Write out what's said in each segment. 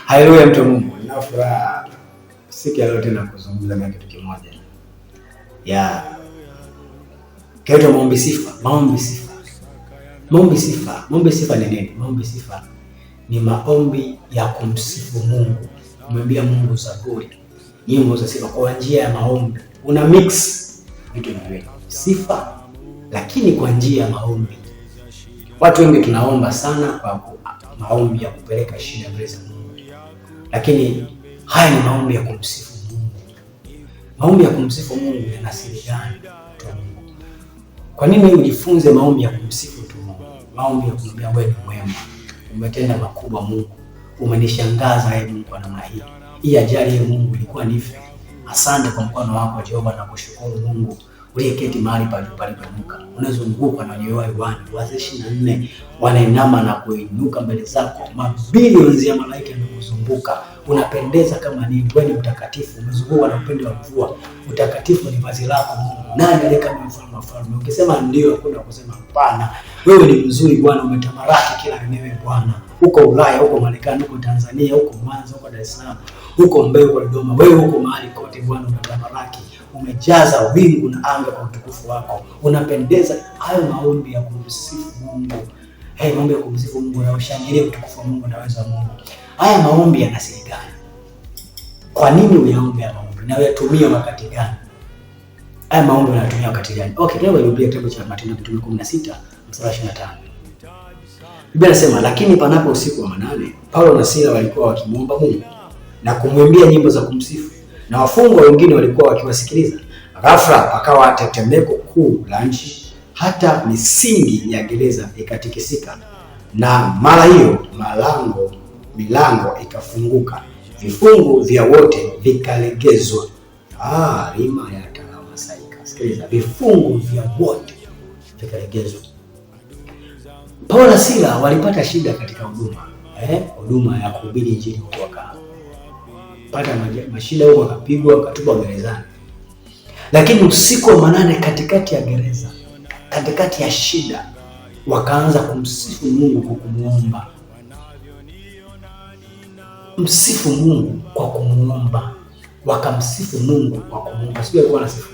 Haleluya mtu wa Mungu. Nina furaha siku ya leo tena kuzungumza na kitu kimoja. Kaitwa maombi sifa. Maombi sifa ni nini? Maombi sifa ni maombi ya kumsifu Mungu. Kumwambia Mungu zaburi, nyimbo za sifa kwa njia ya maombi. Una mix vitu viwili. Sifa lakini kwa njia ya maombi. Watu wengi tunaomba sana kwa maombi ya kupeleka shida mbele za Mungu. Lakini haya ni maombi ya kumsifu Mungu. Maombi ya kumsifu Mungu yana siri gani? Kwa nini ujifunze maombi ya kumsifu tu Mungu? Maombi ya kumwambia wewe ni mwema. Umetenda makubwa Mungu. Umenishangaza wewe Mungu kwa namna hii. Hii ajali ya Mungu ilikuwa nife. Asante kwa mkono wako Jehova, na kushukuru Mungu uliyeketi mahali palipoinuka. Unazungukwa na nyoyo wani. Wazee 24 wanainama na kuinuka mbele zako. Mabilioni ya malaika wamekuzunguka. Unapendeza kama nini. Wewe ni mtakatifu. Umezungukwa na upendo wa mvua. Utakatifu ni vazi lako Mungu. Nani aliye kama mfalme wa falme? Ukisema ndio, hakuna kusema hapana. Wewe ni mzuri Bwana, umetamaraki kila eneo Bwana. Huko Ulaya, huko Marekani, huko Tanzania, huko Mwanza, huko Dar es Salaam, huko Mbeya, huko Dodoma. Wewe huko mahali kote Bwana umetamaraki. Umejaza wingu na anga kwa utukufu wako. Unapendeza. Hayo maombi ya kumsifu Mungu. Maombi ya kumsifu Mungu na ushangilie utukufu wa Mungu na uwezo wa Mungu. Haya maombi yana siri gani? Kwa nini uyaombe haya maombi? Na uyatumia wakati gani? Haya maombi unatumia wakati gani? Leo Biblia kitabu cha Matendo ya Mitume 16 mstari 25. Biblia inasema, lakini panapo usiku wa manane, Paulo na Sila walikuwa wakimuomba Mungu na kumwimbia nyimbo za kumsifu, na wafungwa wengine walikuwa wakiwasikiliza. Ghafla pakawa tetemeko kuu la nchi, hata misingi ya gereza ikatikisika, na mara hiyo milango ikafunguka, vifungu vya wote vikalegezwa. Rima ya talama saika. Sikiliza, vifungu vya wote vikalegezwa. Paulo na Sila walipata shida katika huduma ya kuhubiri injili huko, wakapata mashida huko, wakapigwa, wakatupwa gerezani. Lakini usiku wa manane, katikati ya gereza, katikati ya shida, wakaanza kumsifu Mungu kwa kumuomba. Msifu Mungu kwa kumuomba. Wakamsifu Mungu kwa kumuomba. Sio walikuwa wanasifu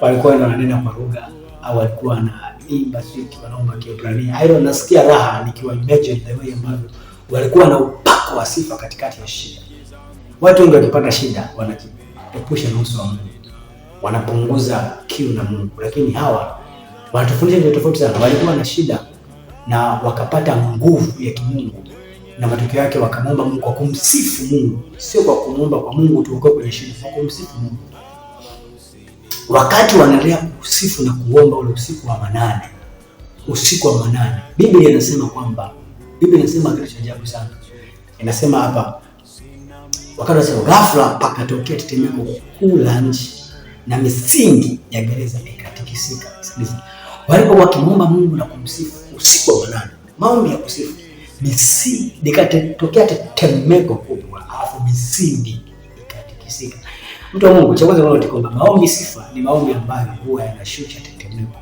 walikuwa wananena kwa lugha, au walikuwa wanaimba sweet, wanaomba Kiebrania. Nasikia raha nikiwa imagine the way ambavyo walikuwa na upako wa sifa katikati ya shida. Watu wengi wakipata shida wanajiepusha na uso wa Mungu, wanapunguza kiu na Mungu. Lakini hawa wanatufundisha kitu tofauti sana. Walikuwa na shida na wakapata nguvu ya kimungu, na matokeo yake wakamwomba Mungu kwa kumsifu Mungu. Sio kwa kumuomba kwa Mungu tu uko kwenye shida, kwa kumsifu Mungu. Wakati wanaendelea kusifu na kuomba ule usiku wa manane, Biblia inasema kitu cha ajabu sana. Inasema hapa, wakati wanasema, ghafla pakatokea tetemeko kuu la nchi, na misingi ya gereza ikatikisika. Sikiliza, walipokuwa wakimwomba Mungu na kumsifu usiku wa manane, maombi ya kusifu, ikatokea tetemeko kubwa, alafu misingi ikatikisika. Mtu wa Mungu, cha kwanza unaona kwamba maombi sifa ni maombi ambayo huwa yanashusha tetemeko.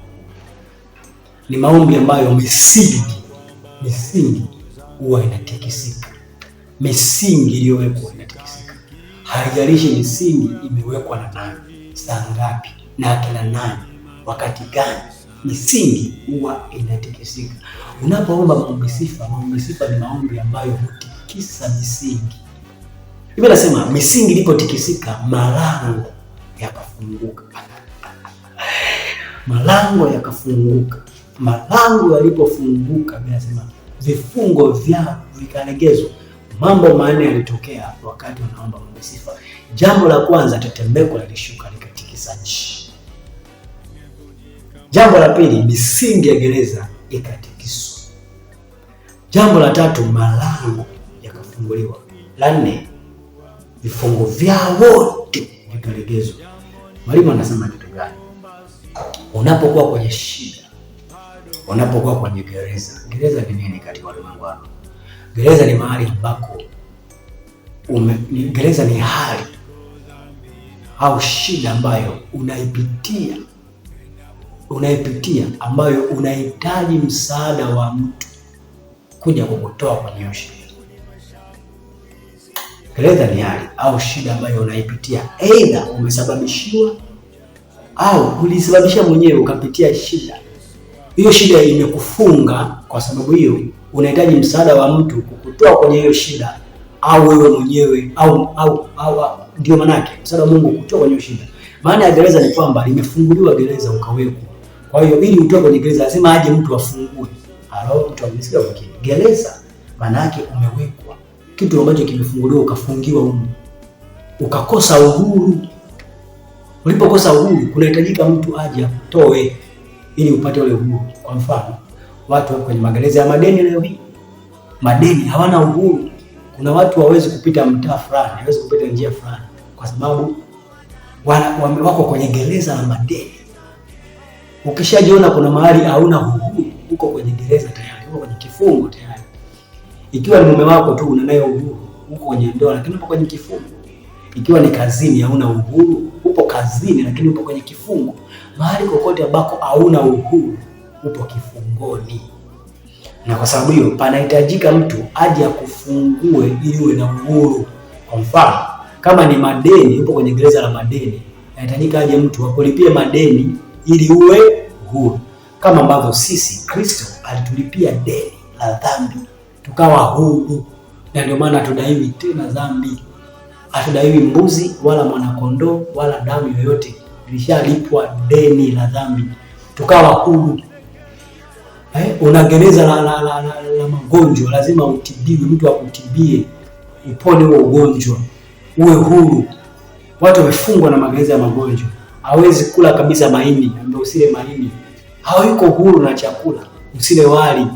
Ni maombi ambayo misingi huwa inatikisika. Misingi iliyowekwa inatikisika. Haijalishi misingi imewekwa na nani, saa ngapi, na akina nani, wakati gani, misingi huwa inatikisika. Unapoomba maombi sifa ni maombi ambayo hutikisa misingi. Biblia inasema misingi ilipotikisika, malango yakafunguka. Malango yalipofunguka, Biblia inasema vifungo vyao vikalegezwa. Mambo manne yalitokea wakati wanaomba maombi sifa. Jambo la kwanza, tetemeko lilishuka likatikisa nchi. Jambo la pili, misingi ya gereza ikatikiswa. Jambo la tatu, malango yakafunguliwa. La nne, vifungo vyao wote vikalegezwa. Mwalimu anasema kitu gani? Unapokuwa kwenye shida, unapokuwa kwenye gereza ni nini katika ulimwengu wako? Gereza ni mahali ambako gereza ni hali au shida ambayo unaipitia ambayo unahitaji msaada wa mtu kuja kukutoa kwenye shida. Gereza ni hali au shida ambayo unaipitia, aidha umesababishiwa au ulisababisha mwenyewe ukapitia shida. Hiyo shida imekufunga, kwa sababu hiyo unahitaji msaada wa mtu kukutoa kwenye hiyo shida, au wewe mwenyewe au ndio manake msaada wa Mungu kutoa kwenye hiyo shida. Maana ya gereza ni kwamba limefunguliwa gereza ukawekwa. Kwa hiyo ili utoke kwenye gereza lazima aje mtu afungue. Halo, mtu amesikia wengine. Gereza maana yake umewekwa. Kitu ambacho kimefunguliwa ukafungiwa huko. Ukakosa uhuru. Ulipokosa uhuru kunahitajika mtu aje akutoe ili upate ule uhuru. Kwa mfano, watu wako kwenye magereza ya madeni leo hii. Madeni hawana uhuru. Kuna watu hawezi kupita mtaa fulani, hawezi kupita njia fulani kwa sababu wako kwenye gereza la madeni. Ukishajiona kuna mahali hauna uhuru, uko kwenye gereza tayari, uko kwenye kifungo tayari. Ikiwa ni mume wako tu unanayo uhuru, uko kwenye ndoa lakini upo kwenye kifungo. Ikiwa ni kazini hauna uhuru, upo kazini lakini upo kwenye kifungo. Mahali kokote ambako hauna uhuru, upo kifungoni. Na kwa sababu hiyo panahitajika mtu aje akufungue ili uwe na uhuru. Kwa mfano, kama ni madeni, upo kwenye gereza la madeni, inahitajika aje mtu akulipie madeni ili uwe huru. Kama ambavyo sisi Kristo alitulipia deni la dhambi tukawa huru. Na ndio maana hatudaiwi tena dhambi. Hatudaiwi mbuzi wala mwanakondoo wala damu yoyote. Ilishalipwa deni la dhambi. Tukawa huru. Una gereza la magonjwa, lazima utibiwe, mtu akutibie upone huo ugonjwa, uwe huru. Watu wamefungwa na magereza ya magonjwa. Hawezi kula kabisa mahindi, ndio usile mahindi. Hayuko huru na chakula. Usile wali,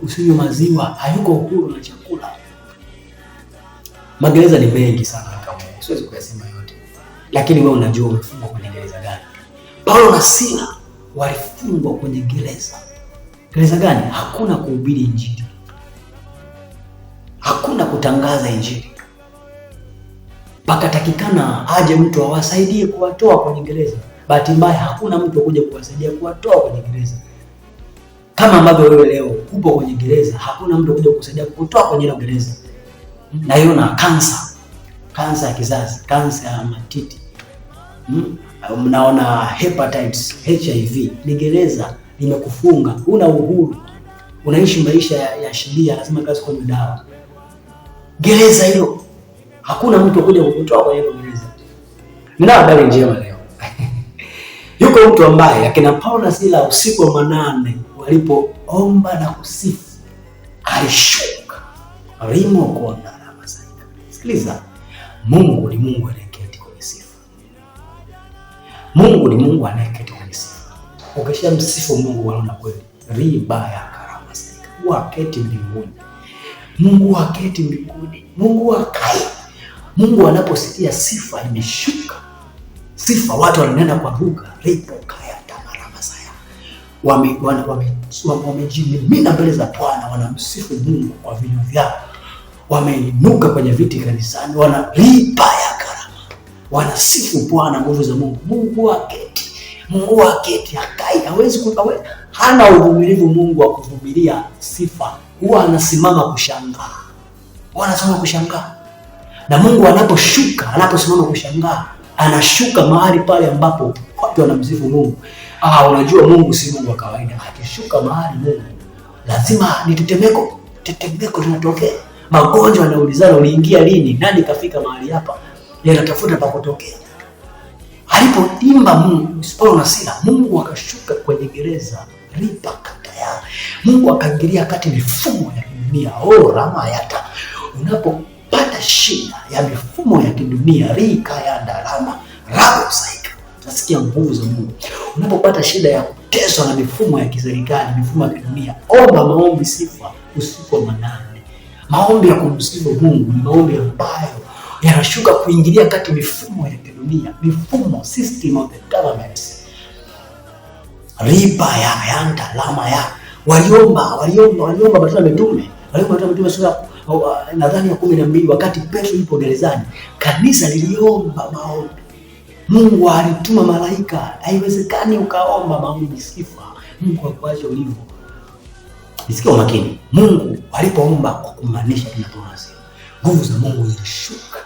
usinywe maziwa, hayuko huru na chakula. Magereza ni mengi sana kama siwezi kuyasema yote. Lakini wewe unajua umefungwa kwenye gereza gani? Paulo na Sila walifungwa kwenye gereza. Gereza gani? Hakuna kuhubiri injili. Hakuna kutangaza injili. Pakatakikana aje mtu awasaidie kuwatoa kwenye gereza. Bahati mbaya hakuna mtu kuja kuwasaidia kuwatoa kwenye gereza. Kama ambavyo wewe leo upo kwenye gereza, hakuna mtu kuja kukusaidia kukutoa kwenye ile gereza. Naiona kansa ya kizazi, kansa ya matiti. Mnaona hepatitis, HIV, ni gereza limekufunga, una uhuru. Unaishi maisha ya sheria, lazima kazi kwa dawa. Gereza hilo hakuna mtu kuja kukutoa kwenye ile gereza. Nina habari njema leo. Yuko mtu ambaye akina Paulo na Sila usiku wa manane walipoomba na kusifu alishuka. Rimo kona na masaika. Sikiliza. Mungu ni Mungu anayeketi kwenye sifa. Mungu ni Mungu anayeketi kwenye sifa. Ukishamsifu Mungu unaona kweli. Riba ya karama saika. Waketi mbinguni. Mungu aketi mbinguni. Mungu akai. Mungu anaposikia sifa imeshuka. Sifa watu wananena kwa lugha. Ripo kaya tamarama saya. Wamejimimina mbele za Bwana, wanamsifu Mungu kwa vinywa vyao. Wameinuka kwenye viti kanisani, wanalipa ya karama. Wanasifu Bwana, nguvu za Mungu. Mungu aketi. Mungu aketi akai. Hana uvumilivu Mungu wa kuvumilia sifa. Huwa anasimama kushangaa. Wanasimama kushangaa. Na Mungu anaposimama kushangaa, anashuka mahali pale ambapo watu wanamsifu Mungu. Unajua Mungu si Mungu wa kawaida. Akishuka mahali Mungu, lazima ni tetemeko linatokea. Magonjwa yanaulizana uliingia lini? Nani kafika mahali hapa? Yanatafuta pa kutokea. Alipoimba Mungu, Paulo na Sila, Mungu akashuka kwenye gereza, ripa kataya. Mungu akaingilia kati mifumo ya dunia. Rama yata. Unapopata shida ya mifumo ya kidunia, rika ya ndalama, rabo saika. Tunasikia nguvu za Mungu. Unapopata shida ya kuteswa na mifumo ya kiserikali, mifumo ya kidunia, omba maombi sifa usiku wa manane. Maombi ya kumsifu Mungu ni maombi ambayo yanashuka kuingilia kati mifumo ya kidunia, mifumo, system of the government. Riba ya yanda lama ya waliomba Matendo ya Mitume. Waliomba Matendo ya Mitume sura nadhani ya 12, wakati Petro yupo gerezani, kanisa liliomba maombi. Mungu alituma malaika. Haiwezekani ukaomba maombi sifa Mungu akuache ulivyo. Nisikie makini. Mungu alipoomba kwa kumaanisha tunatoa. Nguvu za Mungu zilishuka,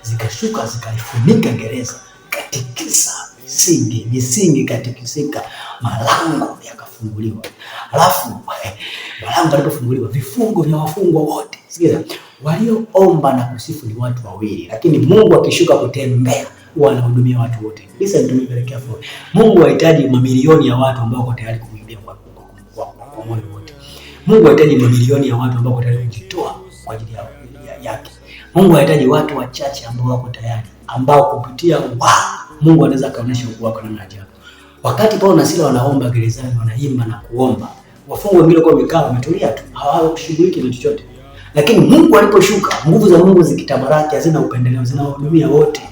zikashuka zikaifunika gereza, katikisa misingi katikisika, malango yakafunguliwa. Alafu malango yalipofunguliwa, vifungo vya wafungwa wote. Sikiza, walioomba na kusifu ni watu wawili, lakini Mungu akishuka kutembea huwa anahudumia watu wote. Listen to me very carefully. Mungu hahitaji mamilioni ya watu ambao wako tayari kumwimbia kwa moyo wote. Mungu hahitaji mamilioni ya watu ambao wako tayari kujitoa kwa ajili yake. Mungu hahitaji watu wachache ambao wako tayari, ambao kupitia Mungu anaweza kaonyesha ukuu wake namna ajabu. Wakati Paulo na Sila wanaomba gerezani, wanaimba na kuomba, wafungwa wengine kwa wamekaa wametulia tu, hawashughuliki na chochote. Lakini Mungu aliposhuka, nguvu za Mungu zikitabaraki, hazina upendeleo, zinawahudumia wote.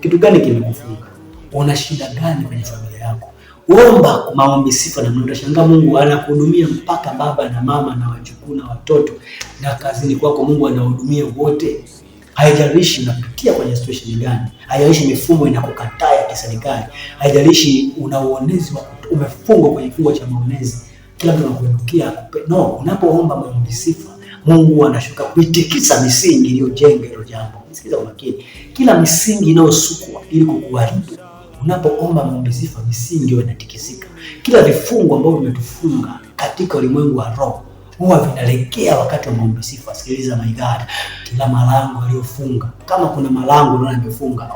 Kitu gani kimekufunga? Una shida gani kwenye familia yako? Omba maombi sifa na utashangaa Mungu anakuhudumia mpaka baba na mama na wajukuu na watoto, na kazini kwako Mungu anahudumia wote. Haijalishi unapitia kwenye situation gani, haijalishi mifumo inakukataa ya kiserikali, haijalishi una uonezi wa umefungwa kwenye kifungo cha maonezi, kila mtu anakuinukia. No, unapoomba maombi sifa, Mungu anashuka kuitikisa misingi iliyojenga hilo jambo. Sikiza umakini, kila misingi inayosukwa ili kukuharibu, unapoomba maombi sifa, misingi hiyo inatikisika. Kila vifungo ambavyo vimetufunga katika ulimwengu wa roho huwa vinalegea wakati wa maombi sifa. Sikiliza my God, kila malango aliyofunga, kama kuna malango unaona yamefunga,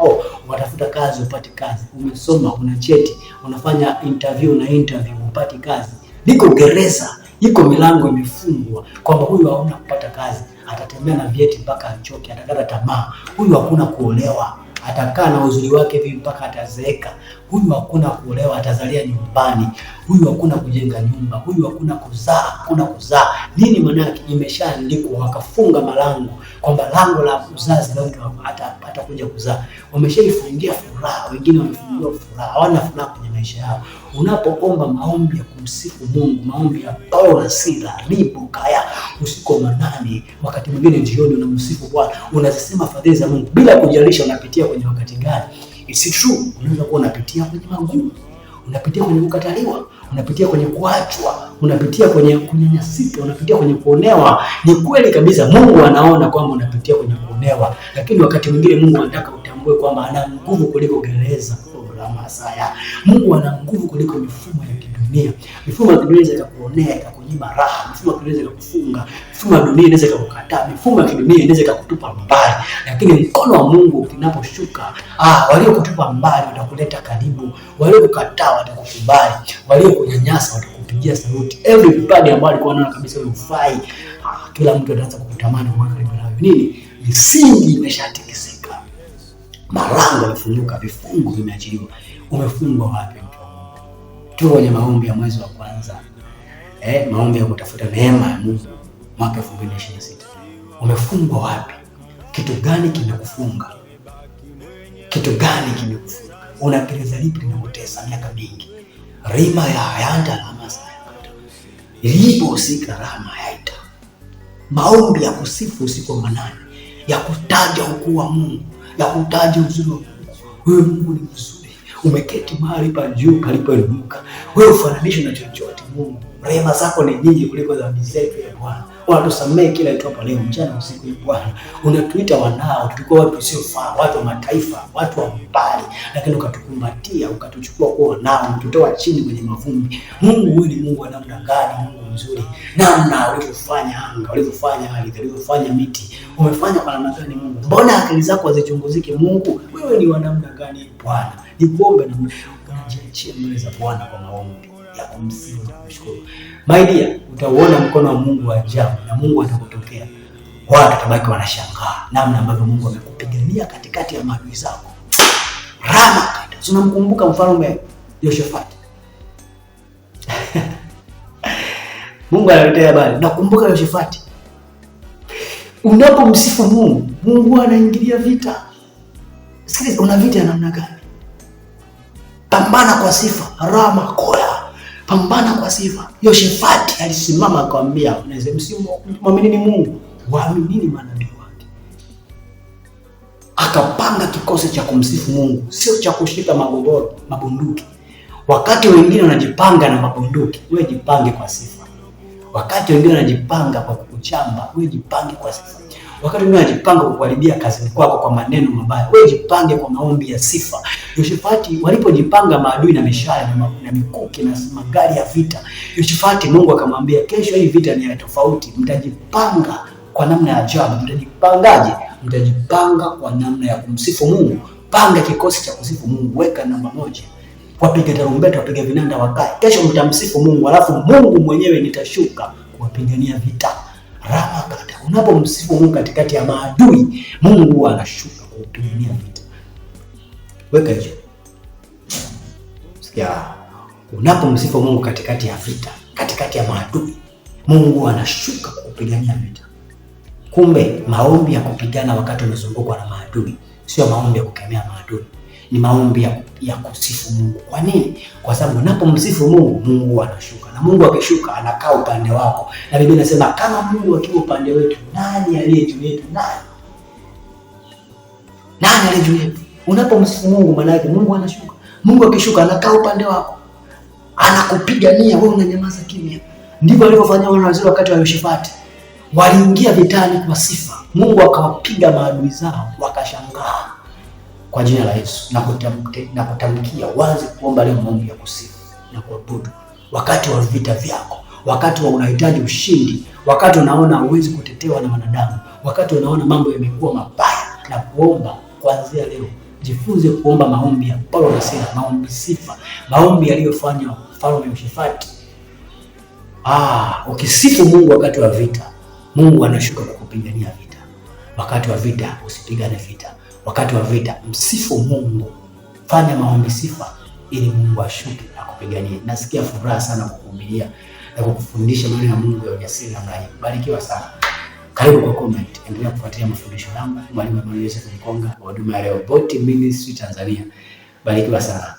unatafuta kazi upate kazi, umesoma una cheti, unafanya interview upate kazi, liko gereza, iko milango imefungwa kwamba huyu hauna kupata kazi, atatembea na vyeti mpaka achoke, atakata tamaa. Huyu hakuna kuolewa, atakaa na uzuri wake hivi mpaka atazeeka. Huyu hakuna kuolewa, atazalia nyumbani. Huyu hakuna kujenga nyumba. Huyu hakuna kuzaa. Nini maana yake? Imeshaandikwa, wakafunga malango kwamba lango la uzazi la mtu hata kuja kuzaa. Wameshaifungia furaha, wengine wamefungiwa furaha, hawana furaha kwenye maisha yao. Unapoomba maombi ya kumsifu Mungu, maombi ya Paulo na Sila, ribu kaya usiku wa manane, wakati mwingine jioni unamsifu Bwana, unazisema fadhili za Mungu bila kujalisha unapitia kwenye wakati gani. It's true, unaweza kuwa unapitia kwenye magumu, unapitia kwenye kukataliwa, unapitia kwenye kuachwa, unapitia kwenye kunyanyasika, unapitia kwenye kuonewa. Ni kweli kabisa, Mungu anaona kwamba unapitia kwenye kuonewa, lakini wakati mwingine Mungu anataka utambue kwamba ana nguvu kuliko gereza. Mungu ana nguvu kuliko mifumo ya kidunia. Mifumo ya kidunia inaweza kukuonea, ikakunyima raha. Mifumo ya kidunia inaweza kukufunga. Mifumo ya dunia inaweza kukukataa. Mifumo ya kidunia inaweza kukutupa mbali. Lakini mkono wa Mungu unaposhuka, waliokutupa mbali watakuleta karibu. Waliokukataa watakukubali. Waliokunyanyasa watakupigia saluti. Everybody ambao alikuwa anaona kabisa wewe hufai, kila mtu anaanza kukutamani kwa karibu nawe. Nini? Misingi imeshatikisika. Malango yamefunguka, vifungo vimeachiliwa. Umefungwa wapi mtu wa Mungu? Tuko kwenye maombi ya mwezi wa kwanza. Maombi ya kutafuta neema ya Mungu mwaka 2026. Umefungwa wapi? Kitu gani kimekufunga? Kitu gani kimekufunga? Una gereza lipi linakutesa miaka mingi? Rima ya hayanda na masa. Lipo sika rama yaita. Maombi ya kusifu usiku wa manane, ya kutaja ukuu wa Mungu, ya kutaja uzuri wa Mungu. Wewe Mungu ni mzuri. Umeketi mahali pa juu palipoinuka. Wewe ufananishwi na chochote Mungu. Rehema zako ni nyingi kuliko dhambi zetu ya Bwana. Unatusamehe kila itwapo leo mchana usiku ya Bwana. Unatuita wanao, tulikuwa watu wasiofaa, watu wa mataifa, watu wa mbali, lakini ukatukumbatia, ukatuchukua kuwa wanao, ukatutoa chini kwenye mavumbi. Mungu wewe ni Mungu wa namna gani? Mungu mzuri. Namna ulivyofanya anga, ulivyofanya ardhi, ulivyofanya miti. Umefanya kwa namna gani Mungu? Mbona akili zako hazichunguziki Mungu? Wewe ni wa namna gani Bwana? Nikuombe na unajiachia mbele za Bwana kwa maombi ya kumsifu na kumshukuru. My dear, utaona mkono wa Mungu wa ajabu na Mungu atakutokea. Watu watabaki wanashangaa namna ambavyo Mungu amekupigania katikati ya maadui zako. Rama kaita. Tunamkumbuka mfalme Yehoshafati. Mungu analetea habari. Nakumbuka Yehoshafati. Unapomsifu Mungu, Mungu anaingilia vita. Sikiliza, una vita ya namna gani? Pambana kwa sifa. Rama koya. Pambana kwa sifa. Yehoshafati alisimama akamwambia, msimuaminini Mungu, waaminini manabii wake. Akapanga kikosi cha kumsifu Mungu, sio cha kushika mabunduki. Wakati wengine wanajipanga na mabunduki, wewe jipange kwa sifa. Wakati wengine wanajipanga kwa kukuchamba, wewe jipange kwa sifa. Wakati mwingine anajipanga kukuharibia kazini kwako kwa maneno mabaya, wewe jipange kwa maombi ya sifa. Yehoshafati walipojipanga maadui na mishale na mikuki na magari ya vita, Yehoshafati Mungu akamwambia, kesho hii vita ni ya tofauti, mtajipanga kwa namna ya ajabu. Mtajipangaje? Mtajipanga kwa namna ya kumsifu Mungu. Panga kikosi cha kusifu Mungu, weka namba 1. Wapige tarumbeta, wapige vinanda wakae. Kesho mtamsifu Mungu, alafu Mungu mwenyewe nitashuka kuwapigania vita. Ramakata. Unapomsifu Mungu katikati ya maadui, Mungu anashuka kuwapigania vita. Weka hicho. Sikia. Unapomsifu Mungu katikati ya vita, katikati ya maadui, Mungu anashuka kuwapigania vita. Kumbe maombi ya kupigana wakati umezungukwa na maadui sio maombi ya kukemea maadui, ni maombi ya kusifu Mungu. Kwa nini? Kwa sababu unapomsifu Mungu, Mungu anashuka. Na Mungu akishuka anakaa upande wako. Na Biblia inasema kama Mungu akiwa upande wetu, nani aliye juu yetu? Nani aliye juu yetu? Unapomsifu Mungu, maana yake Mungu anashuka. Mungu akishuka anakaa upande wako. Anakupigania, wewe unanyamaza kimya. Ndivyo alivyofanya wazee wakati wa Yehoshafati. Waliingia vitani kwa sifa. Mungu akawapiga maadui zao, wakashangaa. Kwa jina la Yesu na kutamkia wazi kuomba leo maombi ya kusifu na kuabudu wakati wa vita vyako, wakati wa unahitaji ushindi, wakati unaona huwezi kutetewa na wanadamu, wakati unaona mambo yamekuwa mabaya, na kuomba kuanzia leo. Jifunze kuomba maombi ya Paulo na Sila, maombi sifa, maombi yaliyofanywa Mfalme Yehoshafati. Ukisifu Mungu wakati wa vita, Mungu anashuka kukupigania vita. Wakati wa vita usipigane vita. Wakati wa vita msifu Mungu. Fanya maombi sifa ili Mungu ashuke akupiganie. Nasikia furaha sana kukuhubiria na kukufundisha maneno ya Mungu ya ujasiri namna hii. Barikiwa sana. Karibu kwa comment. Endelea kufuatilia mafundisho yangu. Mwalimu Emmanuel Joseph Mkonga wa huduma ya Rehoboth Ministry Tanzania. Barikiwa sana.